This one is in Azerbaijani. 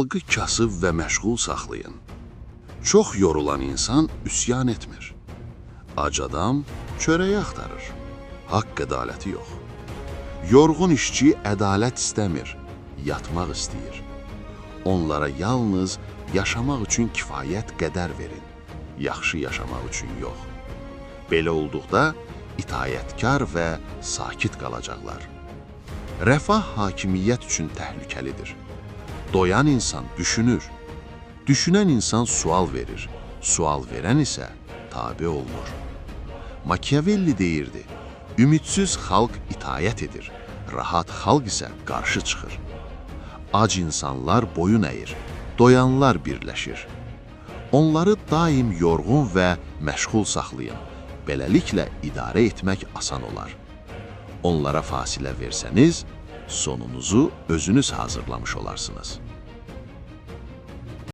Xalqı kasıb və məşğul saxlayın. Çox yorulan insan üsyan etmir. Ac adam çörəyi axtarır. Haqq ədaləti yox. Yorğun işçi ədalət istəmir, yatmaq istəyir. Onlara yalnız yaşamaq üçün kifayət qədər verin, yaxşı yaşamaq üçün yox. Belə olduqda itayətkar və sakit qalacaqlar. Rəfah hakimiyyət üçün təhlükəlidir. Doyan insan düşünür. Düşünən insan sual verir. Sual verən isə tabe olunur. Machiavelli deyirdi, ümidsiz xalq itayət edir, rahat xalq isə qarşı çıxır. Ac insanlar boyun əyir, doyanlar birləşir. Onları daim yorğun və məşğul saxlayın. Beləliklə idarə etmək asan olar. Onlara fasilə versəniz, sonunuzu özünüz hazırlamış olarsınız.